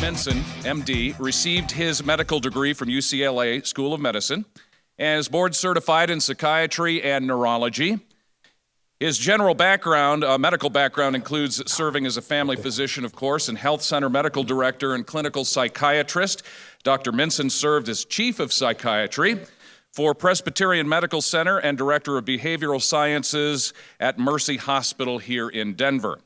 Minson, MD, received his medical degree from UCLA School of Medicine and is board certified in psychiatry and neurology. His general background, medical background, includes serving as a family physician, of course, and health center medical director and clinical psychiatrist. Dr. Minson served as chief of psychiatry for Presbyterian Medical Center and director of behavioral sciences at Mercy Hospital here in Denver.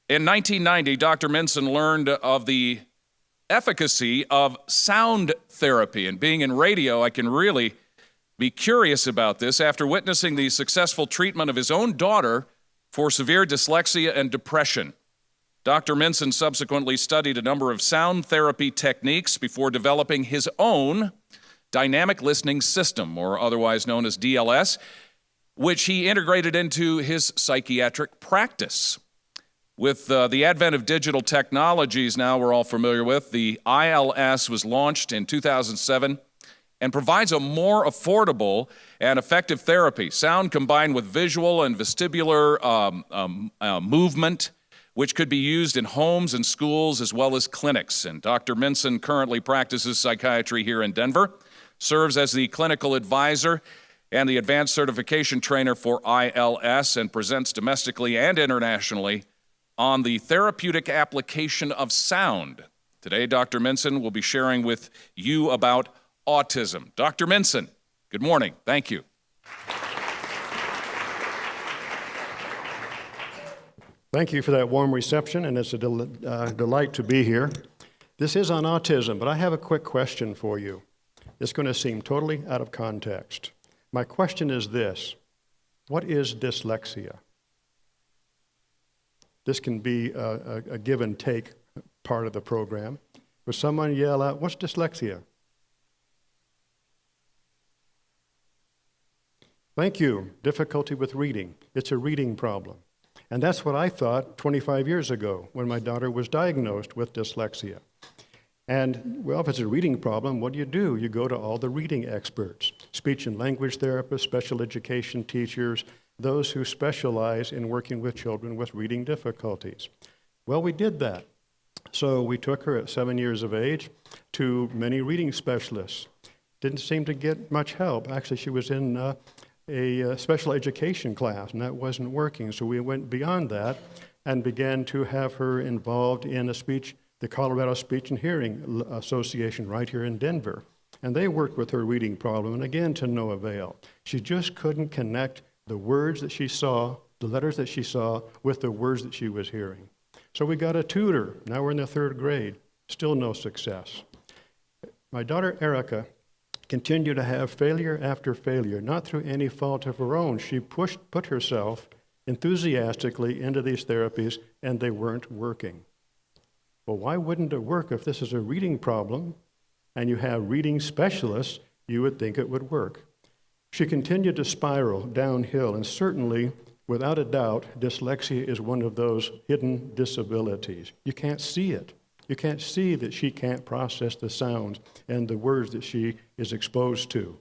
In 1990, Dr. Minson learned of the efficacy of sound therapy. And being in radio, I can really be curious about this after witnessing the successful treatment of his own daughter for severe dyslexia and depression. Dr. Minson subsequently studied a number of sound therapy techniques before developing his own dynamic listening system, or otherwise known as DLS, which he integrated into his psychiatric practice. With the advent of digital technologies now we're all familiar with, the ILS was launched in 2007 and provides a more affordable and effective therapy. Sound combined with visual and vestibular movement, which could be used in homes and schools as well as clinics. And Dr. Minson currently practices psychiatry here in Denver, serves as the clinical advisor and the advanced certification trainer for ILS, and presents domestically and internationally on the therapeutic application of sound. Today, Dr. Minson will be sharing with you about autism. Dr. Minson, good morning. Thank you. Thank you for that warm reception, and it's a delight to be here. This is on autism, but I have a quick question for you. It's going to seem totally out of context. My question is this: what is dyslexia? This can be a give and take part of the program. Would someone yell out, "What's dyslexia?" Thank you. Difficulty with reading. It's a reading problem. And that's what I thought 25 years ago when my daughter was diagnosed with dyslexia. And, well, if it's a reading problem, what do? You go to all the reading experts, speech and language therapists, special education teachers, those who specialize in working with children with reading difficulties. Well, we did that. So we took her at 7 years of age to many reading specialists. Didn't seem to get much help. Actually, she was in a special education class, and that wasn't working. So we went beyond that and began to have her involved in the Colorado Speech and Hearing Association right here in Denver. And they worked with her reading problem, and again, to no avail. She just couldn't connect the words that she saw, the letters that she saw, with the words that she was hearing. So we got a tutor. Now we're in the 3rd grade. Still no success. My daughter, Erica, continued to have failure after failure, not through any fault of her own. She put herself enthusiastically into these therapies, and they weren't working. Well, why wouldn't it work if this is a reading problem and you have reading specialists? You would think it would work. She continued to spiral downhill, and certainly, without a doubt, dyslexia is one of those hidden disabilities. You can't see it. You can't see that she can't process the sounds and the words that she is exposed to.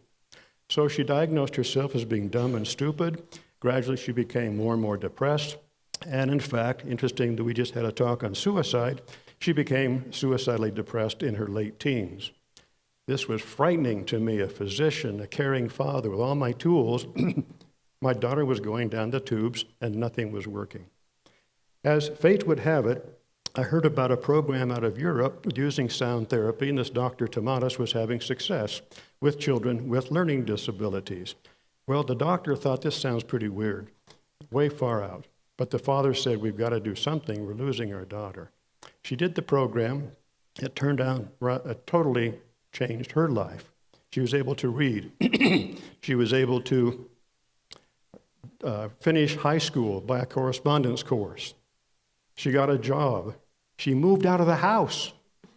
So she diagnosed herself as being dumb and stupid. Gradually, she became more and more depressed. And in fact, interesting that we just had a talk on suicide, she became suicidally depressed in her late teens. This was frightening to me, a physician, a caring father with all my tools. My daughter was going down the tubes and nothing was working. As fate would have it, I heard about a program out of Europe using sound therapy, and this Dr. Tomatis was having success with children with learning disabilities. Well, the doctor thought this sounds pretty weird, way far out. But the father said, we've got to do something, we're losing our daughter. She did the program. It turned out it totally changed her life. She was able to read. She was able to finish high school by a correspondence course. She got a job. She moved out of the house.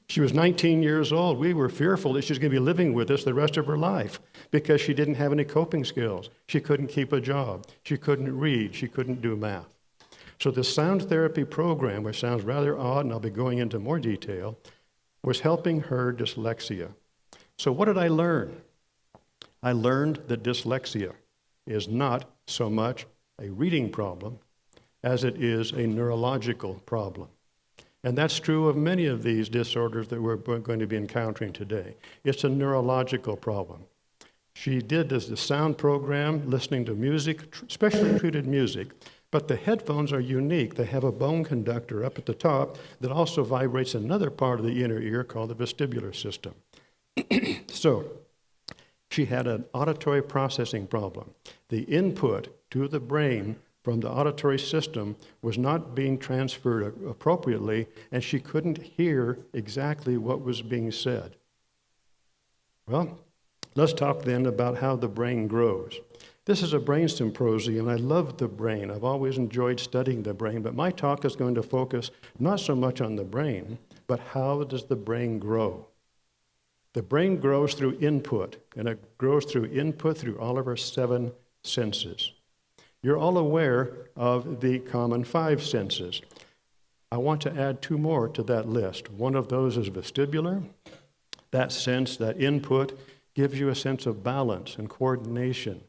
She was 19 years old. We were fearful that she was going to be living with us the rest of her life because she didn't have any coping skills. She couldn't keep a job. She couldn't read. She couldn't do math. So the sound therapy program, which sounds rather odd, and I'll be going into more detail, was helping her dyslexia. So what did I learn? I learned that dyslexia is not so much a reading problem as it is a neurological problem. And that's true of many of these disorders that we're going to be encountering today. It's a neurological problem. She did the sound program, listening to music, specially treated music, but the headphones are unique. They have a bone conductor up at the top that also vibrates another part of the inner ear called the vestibular system. So she had an auditory processing problem. The input to the brain from the auditory system was not being transferred appropriately, and she couldn't hear exactly what was being said. Well, let's talk then about how the brain grows. This is a brain symposium, and I love the brain. I've always enjoyed studying the brain, but my talk is going to focus not so much on the brain, but how does the brain grow? The brain grows through input, and it grows through input through all of our 7 senses. You're all aware of the common 5 senses. I want to add 2 more to that list. One of those is vestibular. That sense, that input, gives you a sense of balance and coordination.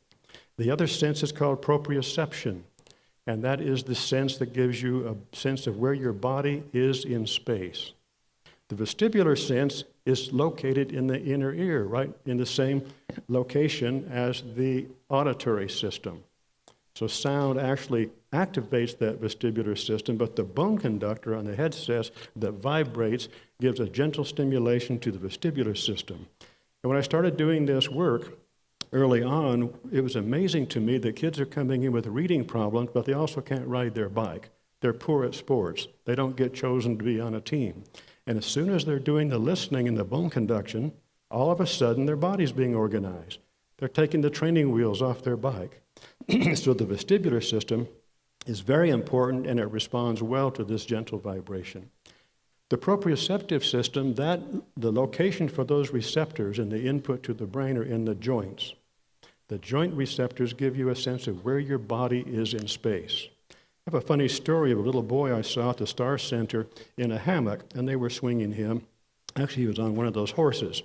The other sense is called proprioception, and that is the sense that gives you a sense of where your body is in space. The vestibular sense is located in the inner ear, right in the same location as the auditory system. So sound actually activates that vestibular system, but the bone conductor on the headset that vibrates gives a gentle stimulation to the vestibular system. And when I started doing this work early on, it was amazing to me that kids are coming in with reading problems, but they also can't ride their bike. They're poor at sports. They don't get chosen to be on a team. And as soon as they're doing the listening and the bone conduction, all of a sudden their body's being organized. They're taking the training wheels off their bike. So the vestibular system is very important, and it responds well to this gentle vibration. The proprioceptive system, the location for those receptors and the input to the brain are in the joints. The joint receptors give you a sense of where your body is in space. I have a funny story of a little boy I saw at the Star Center in a hammock, and they were swinging him. Actually, he was on one of those horses.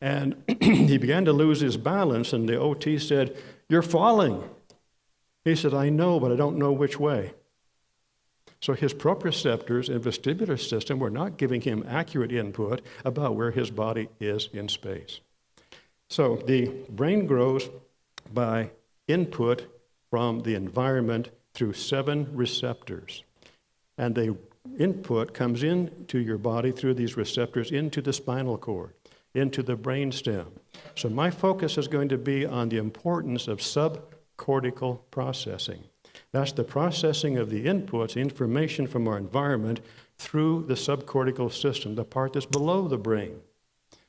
And he began to lose his balance, and the OT said, "You're falling." He said, "I know, but I don't know which way." So his proprioceptors and vestibular system were not giving him accurate input about where his body is in space. So the brain grows by input from the environment through 7 receptors. And the input comes into your body through these receptors into the spinal cord, into the brain stem. So my focus is going to be on the importance of subcortical processing. That's the processing of the inputs, information from our environment through the subcortical system, the part that's below the brain.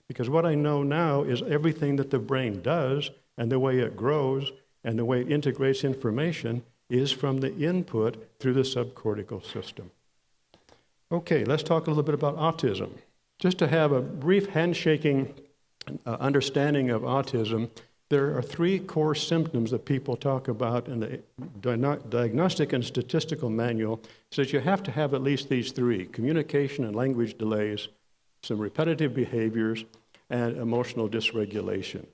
Because what I know now is everything that the brain does and the way it grows and the way it integrates information is from the input through the subcortical system. Okay, let's talk a little bit about autism. Just to have a brief handshaking understanding of autism, there are 3 core symptoms that people talk about in the Diagnostic and Statistical Manual. It says you have to have at least these 3: communication and language delays, some repetitive behaviors, and emotional dysregulation.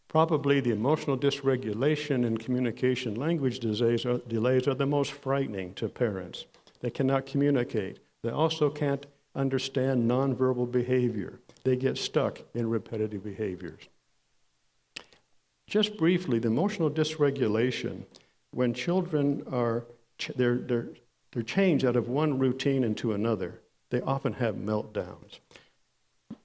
Probably the emotional dysregulation and communication language delays are the most frightening to parents. They cannot communicate. They also can't understand nonverbal behavior. They get stuck in repetitive behaviors. Just briefly, the emotional dysregulation, when children are they're changed out of one routine into another, they often have meltdowns.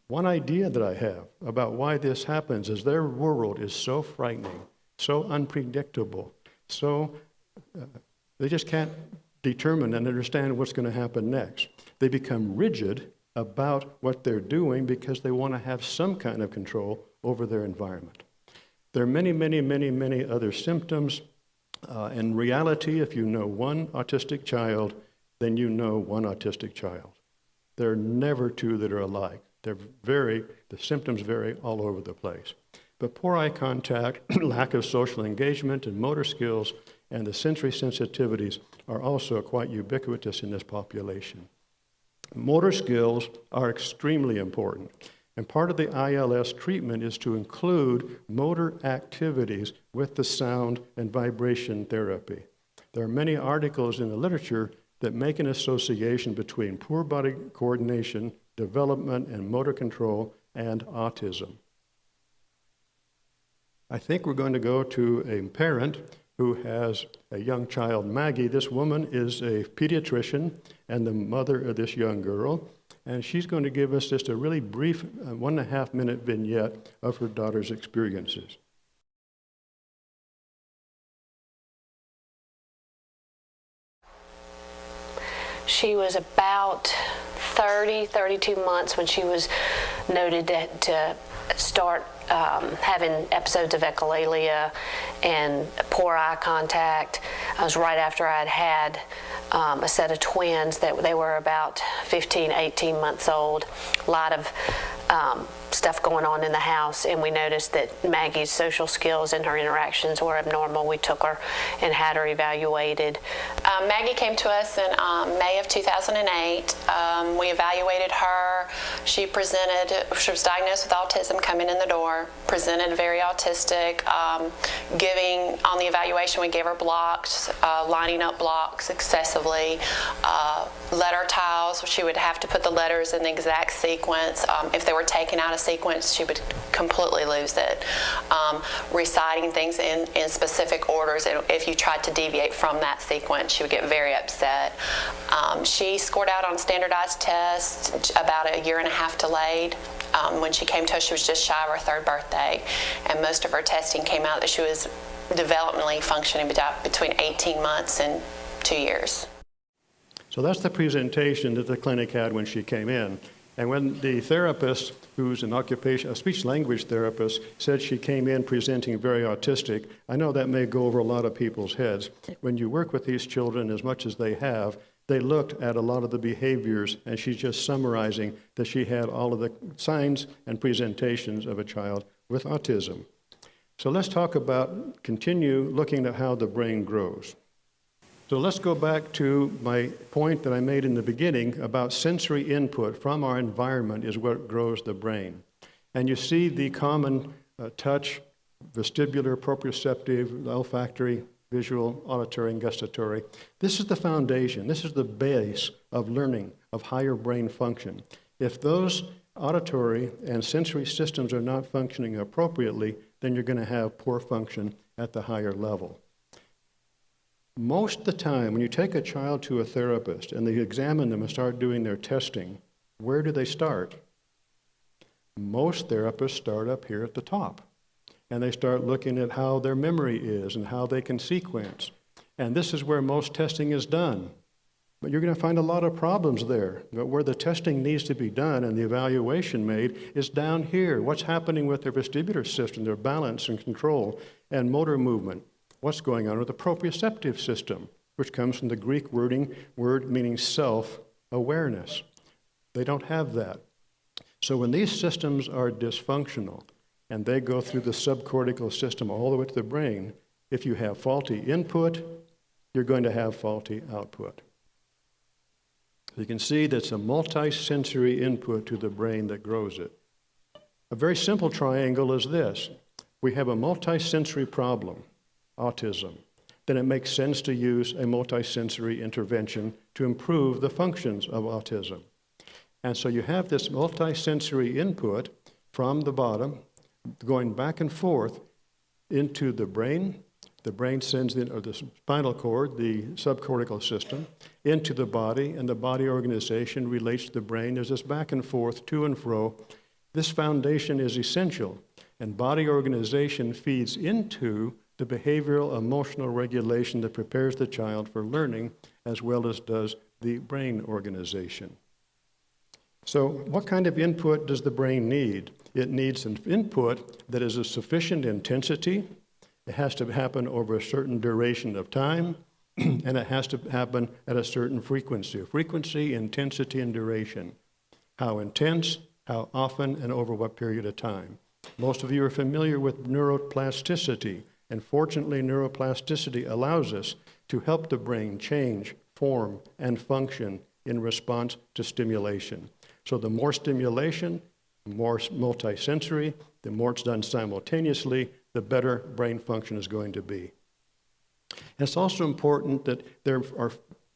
One idea that I have about why this happens is their world is so frightening, so unpredictable, so they just can't determine and understand what's going to happen next. They become rigid about what they're doing because they want to have some kind of control over their environment. There are many, many, many, many other symptoms. In reality, if you know one autistic child, then you know one autistic child. There are never 2 that are alike. The symptoms vary all over the place. But poor eye contact, lack of social engagement and motor skills, and the sensory sensitivities are also quite ubiquitous in this population. Motor skills are extremely important. And part of the ILS treatment is to include motor activities with the sound and vibration therapy. There are many articles in the literature that make an association between poor body coordination, development, and motor control and autism. I think we're going to go to a parent who has a young child, Maggie. This woman is a pediatrician and the mother of this young girl, and she's going to give us just a really brief 1.5-minute vignette of her daughter's experiences. She was about 32 months when she was noted to start having episodes of echolalia and poor eye contact. I was right after I'd had a set of twins that they were about 15, 18 months old. A lot of stuff going on in the house, and we noticed that Maggie's social skills and her interactions were abnormal. We took her and had her evaluated. Maggie came to us in May of 2008. We evaluated her. She was diagnosed with autism coming in the door, presented very autistic. On the evaluation, we gave her blocks, lining up blocks excessively. Letter tiles, she would have to put the letters in the exact sequence. If they were taken out of sequence, she would completely lose it. Reciting things in specific orders, and if you tried to deviate from that sequence, she would get very upset. She scored out on standardized tests about 1.5 years delayed. When she came to us, she was just shy of her 3rd birthday, and most of her testing came out that she was developmentally functioning between 18 months and 2 years. So that's the presentation that the clinic had when she came in. And when the therapist, who's a speech-language therapist, said she came in presenting very autistic, I know that may go over a lot of people's heads. When you work with these children as much as they have, they looked at a lot of the behaviors, and she's just summarizing that she had all of the signs and presentations of a child with autism. So let's continue looking at how the brain grows. So let's go back to my point that I made in the beginning about sensory input from our environment is what grows the brain. And you see the common touch, vestibular, proprioceptive, olfactory, visual, auditory, and gustatory. This is the foundation. This is the base of learning, of higher brain function. If those auditory and sensory systems are not functioning appropriately, then you're going to have poor function at the higher level. Most of the time, when you take a child to a therapist and they examine them and start doing their testing, where do they start? Most therapists start up here at the top, and they start looking at how their memory is and how they can sequence. And this is where most testing is done. But you're going to find a lot of problems there. But where the testing needs to be done and the evaluation made is down here. What's happening with their vestibular system, their balance and control, and motor movement? What's going on with the proprioceptive system, which comes from the Greek word meaning self-awareness. They don't have that. So when these systems are dysfunctional and they go through the subcortical system all the way to the brain, if you have faulty input, you're going to have faulty output. You can see that's a multisensory input to the brain that grows it. A very simple triangle is this. We have a multisensory problem, autism. Then it makes sense to use a multisensory intervention to improve the functions of autism. And so you have this multisensory input from the bottom going back and forth into the brain. The brain sends the spinal cord, the subcortical system, into the body, and the body organization relates to the brain. There's this back and forth, to and fro. This foundation is essential, and body organization feeds into the behavioral emotional regulation that prepares the child for learning, as well as does the brain organization. So what kind of input does the brain need? It needs an input that is of sufficient intensity. It has to happen over a certain duration of time, and it has to happen at a certain frequency. Frequency, intensity, and duration. How intense, how often, and over what period of time. Most of you are familiar with neuroplasticity, and fortunately neuroplasticity allows us to help the brain change, form, and function in response to stimulation. So the more stimulation, the more multisensory, the more it's done simultaneously, the better brain function is going to be. And it's also important that there are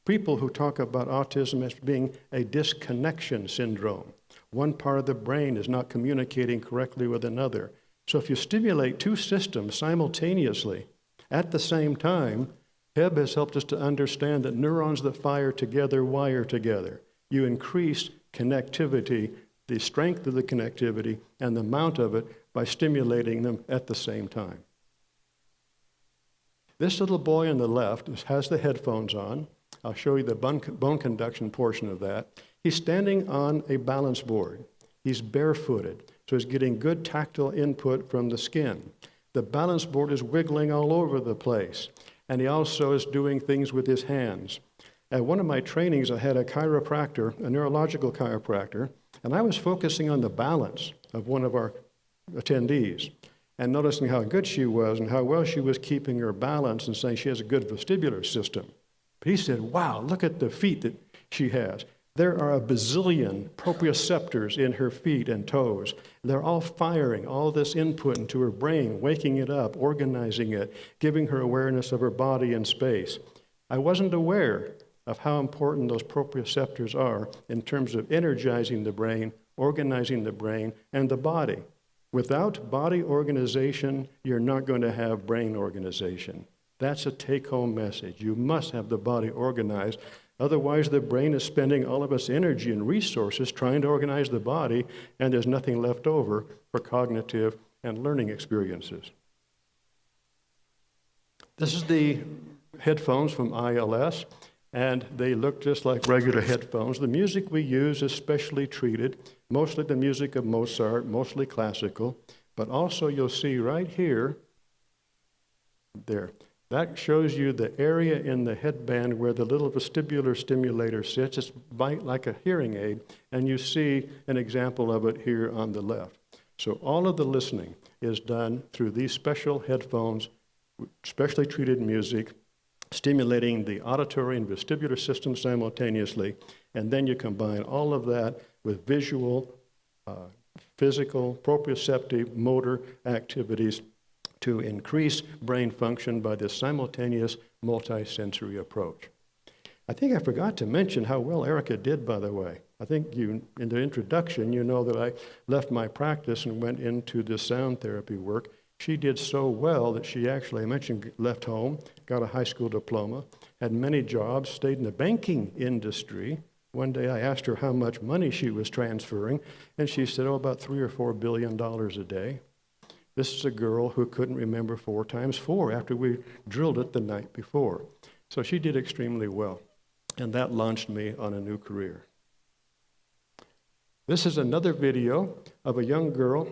people who talk about autism as being a disconnection syndrome. One part of the brain is not communicating correctly with another. So if you stimulate two systems simultaneously at the same time, Hebb has helped us to understand that neurons that fire together wire together. You increase connectivity, the strength of the connectivity, and the amount of it by stimulating them at the same time. This little boy on the left has the headphones on. I'll show you the bone conduction portion of that. He's standing on a balance board. He's barefooted, so he's getting good tactile input from the skin. The balance board is wiggling all over the place, and he also is doing things with his hands. At one of my trainings, I had a chiropractor, a neurological chiropractor, and I was focusing on the balance of one of our attendees and noticing how good she was and how well she was keeping her balance and saying she has a good vestibular system. But he said, wow, look at the feet that she has. There are a bazillion proprioceptors in her feet and toes. They're all firing all this input into her brain, waking it up, organizing it, giving her awareness of her body and space. I wasn't aware of how important those proprioceptors are in terms of energizing the brain, organizing the brain, and the body. Without body organization, you're not going to have brain organization. That's a take-home message. You must have the body organized. Otherwise, the brain is spending all of its energy and resources trying to organize the body, and there's nothing left over for cognitive and learning experiences. This is the headphones from ILS, and they look just like regular headphones. The music we use is specially treated, mostly the music of Mozart, mostly classical, but also you'll see right here, there, that shows you the area in the headband where the little vestibular stimulator sits. It's like a hearing aid, and you see an example of it here on the left. So all of the listening is done through these special headphones, specially treated music, stimulating the auditory and vestibular systems simultaneously, and then you combine all of that with visual, physical, proprioceptive, motor activities to increase brain function by this simultaneous multisensory approach. I think I forgot to mention how well Erica did, by the way. I think you, in the introduction, you know that I left my practice and went into the sound therapy work. She did so well that she actually, I mentioned, left home, got a high school diploma, had many jobs, stayed in the banking industry. One day I asked her how much money she was transferring, and she said, oh, about $3 or $4 billion a day. This is a girl who couldn't remember 4 times 4 after we drilled it the night before. So she did extremely well, and that launched me on a new career. This is another video of a young girl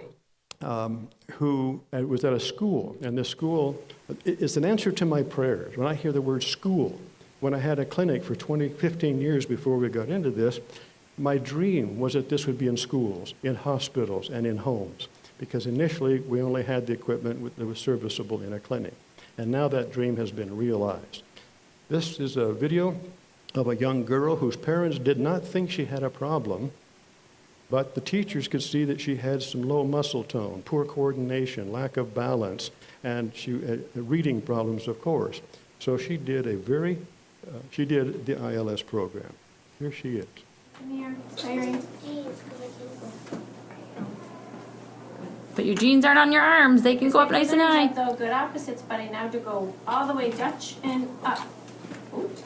who was at a school, and the school is an answer to my prayers. When I hear the word school, when I had a clinic for 15 years before we got into this, my dream was that this would be in schools, in hospitals, and in homes, because initially we only had the equipment that was serviceable in a clinic, and now that dream has been realized. This is a video of a young girl whose parents did not think she had a problem, but the teachers could see that she had some low muscle tone, poor coordination, lack of balance, and she had reading problems, of course. So she did she did the ILS program. Here she is. Come here, Irene. But your jeans aren't on your arms. They can go up nice and high. Though good opposites, buddy. Now to go all the way Dutch and up. Oops.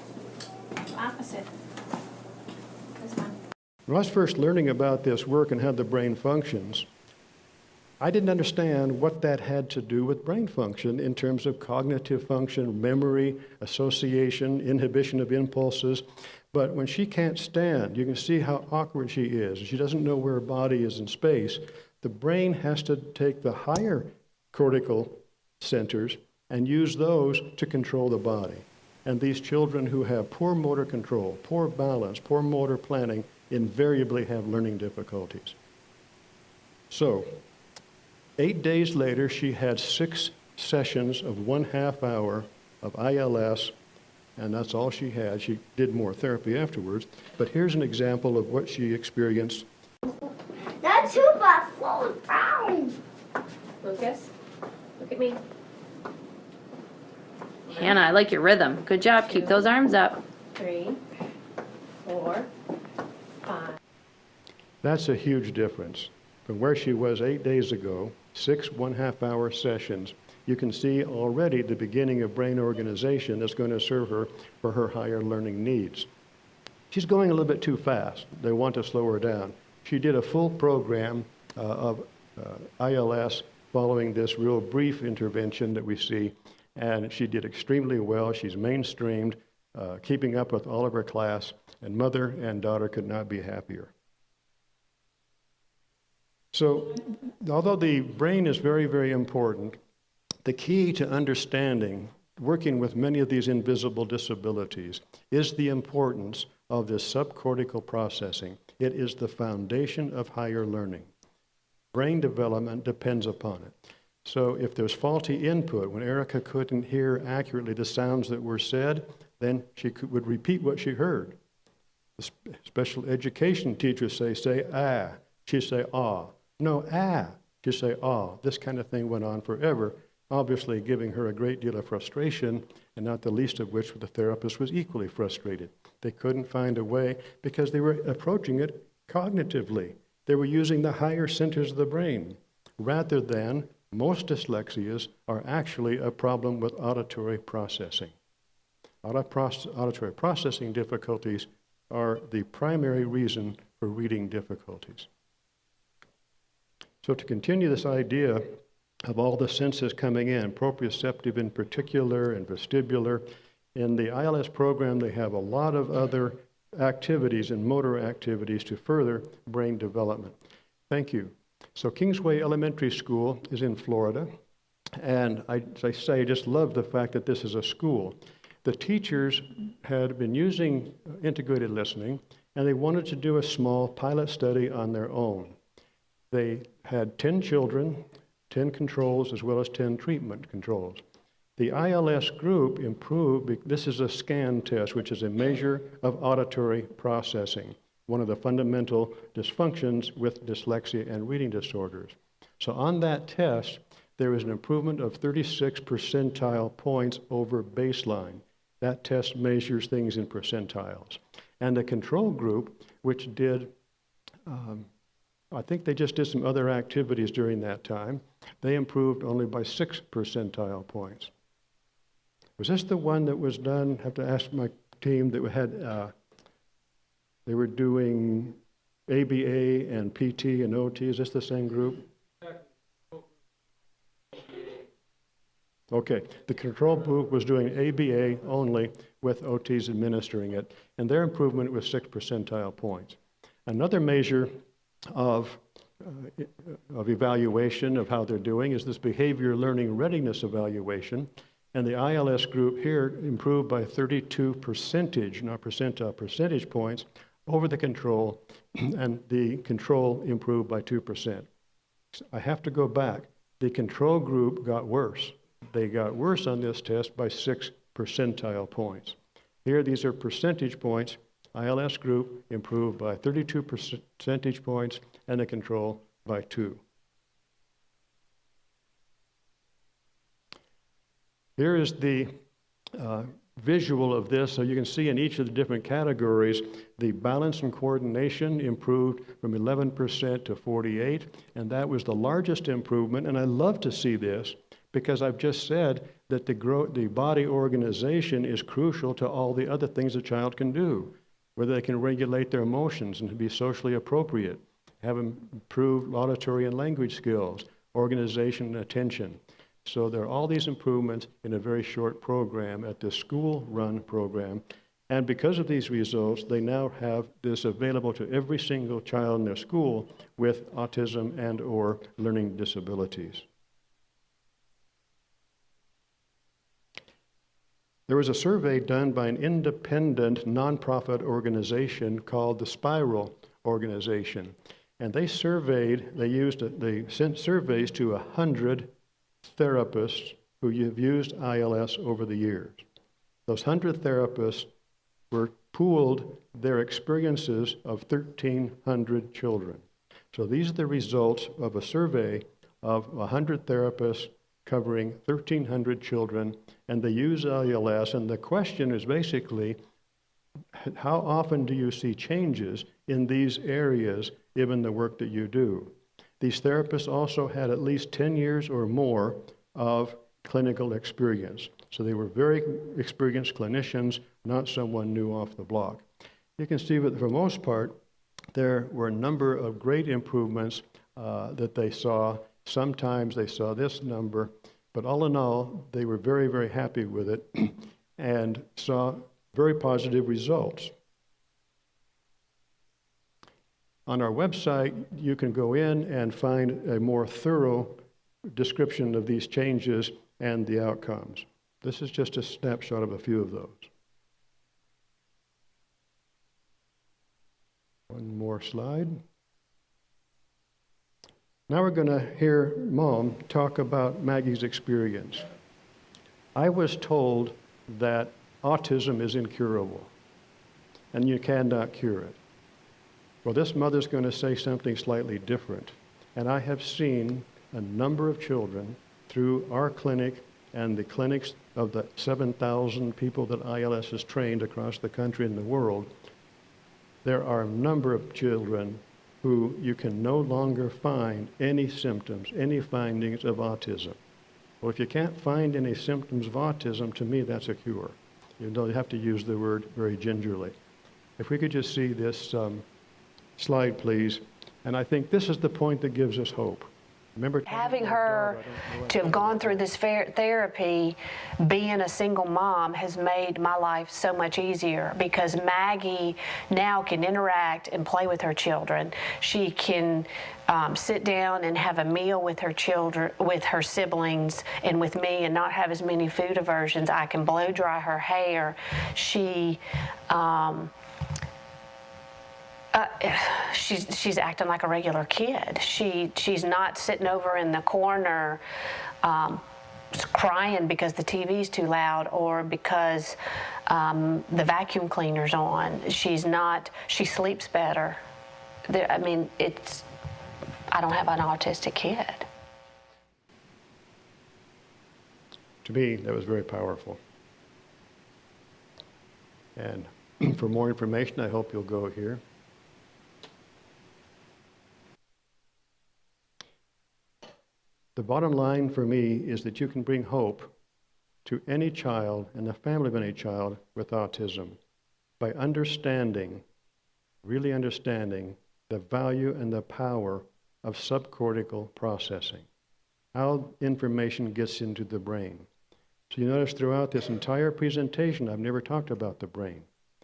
Opposite. This one. When I was first learning about this work and how the brain functions, I didn't understand what that had to do with brain function in terms of cognitive function, memory, association, inhibition of impulses. But when she can't stand, you can see how awkward she is. She doesn't know where her body is in space. The brain has to take the higher cortical centers and use those to control the body. And these children who have poor motor control, poor balance, poor motor planning, invariably have learning difficulties. So, 8 days later, she had 6 sessions of 1/2 hour of ILS, and that's all she had. She did more therapy afterwards, but here's an example of what she experienced. That tube got slowed down. Lucas, look at me. Hannah, I like your rhythm. Good job. Keep those arms up. 3, 4, 5. That's a huge difference. From where she was 8 days ago, 6 1/2-hour sessions, you can see already the beginning of brain organization that's going to serve her for her higher learning needs. She's going a little bit too fast. They want to slow her down. She did a full program of ILS following this real brief intervention that we see, and she did extremely well. She's mainstreamed, keeping up with all of her class, and mother and daughter could not be happier. So, although the brain is very, very important, the key to understanding, working with many of these invisible disabilities, is the importance of this subcortical processing. It is the foundation of higher learning. Brain development depends upon it. So if there's faulty input, when Erica couldn't hear accurately the sounds that were said, then she would repeat what she heard. The special education teachers say ah. She'd say ah. No, ah. She'd say ah. This kind of thing went on forever, obviously giving her a great deal of frustration, and not the least of which the therapist was equally frustrated. They couldn't find a way because they were approaching it cognitively. They were using the higher centers of the brain, rather than most dyslexias are actually a problem with auditory processing. Auditory processing difficulties are the primary reason for reading difficulties. So to continue this idea of all the senses coming in, proprioceptive in particular and vestibular, in the ILS program they have a lot of other activities and motor activities to further brain development. Thank you. So Kingsway Elementary School is in Florida, and I just love the fact that this is a school. The teachers had been using integrated listening, and they wanted to do a small pilot study on their own. They had 10 children, 10 controls, as well as 10 treatment controls. The ILS group improved. This is a scan test, which is a measure of auditory processing, one of the fundamental dysfunctions with dyslexia and reading disorders. So on that test, there is an improvement of 36 percentile points over baseline. That test measures things in percentiles. And the control group, which did, I think they just did some other activities during that time, they improved only by 6 percentile points. Was this the one that was done? I have to ask my team that had, they were doing ABA and PT and OT. Is this the same group? Okay, the control group was doing ABA only with OTs administering it, and their improvement was 6 percentile points. Another measure of evaluation of how they're doing is this behavior learning readiness evaluation, and the ILS group here improved by 32 percentage points over the control, and the control improved by 2%. I have to go back. The control group got worse. They got worse on this test by 6 percentile points. Here, these are percentage points. ILS group improved by 32 percentage points, and the control by 2. Here is the visual of this. So you can see in each of the different categories, the balance and coordination improved from 11% to 48%, and that was the largest improvement. And I love to see this because I've just said that the body organization is crucial to all the other things a child can do, whether they can regulate their emotions and be socially appropriate, have improved auditory and language skills, organization and attention. So there are all these improvements in a very short program at this school-run program. And because of these results, they now have this available to every single child in their school with autism and or learning disabilities. There was a survey done by an independent nonprofit organization called the Spiral Organization. And they sent surveys to 100 therapists who have used ILS over the years. Those 100 therapists were pooled their experiences of 1,300 children. So these are the results of a survey of 100 therapists covering 1,300 children, and they use ILS, and the question is basically, how often do you see changes in these areas given the work that you do? These therapists also had at least 10 years or more of clinical experience. So they were very experienced clinicians, not someone new off the block. You can see that for the most part, there were a number of great improvements that they saw. Sometimes they saw this number, but all in all, they were very, very happy with it and saw very positive results. On our website, you can go in and find a more thorough description of these changes and the outcomes. This is just a snapshot of a few of those. One more slide. Now we're going to hear Mom talk about Maggie's experience. I was told that autism is incurable and you cannot cure it. Well, this mother's going to say something slightly different. And I have seen a number of children through our clinic and the clinics of the 7,000 people that ILS has trained across the country and the world. There are a number of children who you can no longer find any symptoms, any findings of autism. Well, if you can't find any symptoms of autism, to me, that's a cure. You know, you have to use the word very gingerly. If we could just see this slide, please. And I think this is the point that gives us hope. Remember, having her to have gone through this therapy, being a single mom has made my life so much easier because Maggie now can interact and play with her children. She can sit down and have a meal with her children, with her siblings, and with me, and not have as many food aversions. I can blow dry her hair. She's acting like a regular kid. She's not sitting over in the corner crying because the TV's too loud or because the vacuum cleaner's on. She sleeps better. I don't have an autistic kid. To me, that was very powerful. And for more information, I hope you'll go here. The bottom line for me is that you can bring hope to any child and the family of any child with autism by really understanding the value and the power of subcortical processing, how information gets into the brain. So you notice throughout this entire presentation, I've never talked about the brain.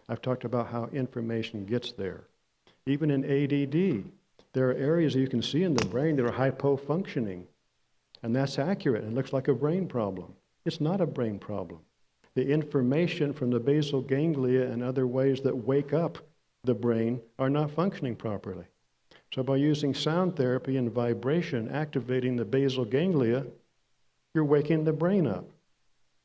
I've talked about how information gets there. Even in ADD, there are areas that you can see in the brain that are hypofunctioning. And that's accurate. It looks like a brain problem. It's not a brain problem. The information from the basal ganglia and other ways that wake up the brain are not functioning properly. So by using sound therapy and vibration, activating the basal ganglia, you're waking the brain up.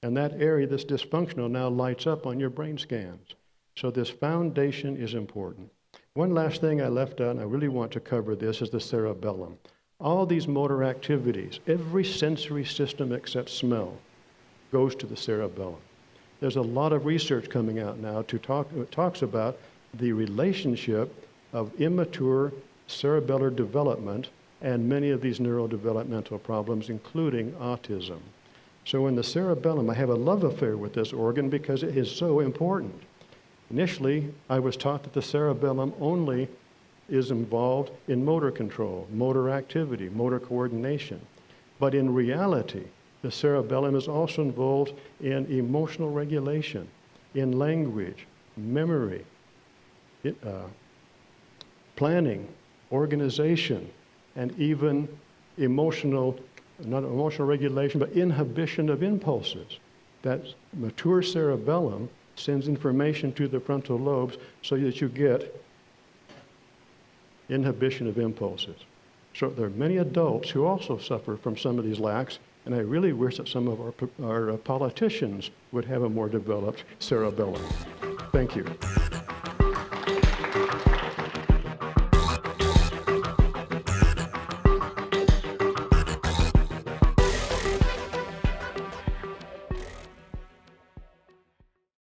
And that area that's dysfunctional now lights up on your brain scans. So this foundation is important. One last thing I left out, and I really want to cover this, is the cerebellum. All these motor activities, every sensory system except smell, goes to the cerebellum. There's a lot of research coming out now talks about the relationship of immature cerebellar development and many of these neurodevelopmental problems, including autism. So in the cerebellum, I have a love affair with this organ because it is so important. Initially, I was taught that the cerebellum only is involved in motor control, motor activity, motor coordination. But in reality, the cerebellum is also involved in emotional regulation, in language, memory, planning, organization, and even not emotional regulation, but inhibition of impulses. That mature cerebellum sends information to the frontal lobes so that you get inhibition of impulses. So there are many adults who also suffer from some of these lacks, and I really wish that some of our politicians would have a more developed cerebellum. Thank you.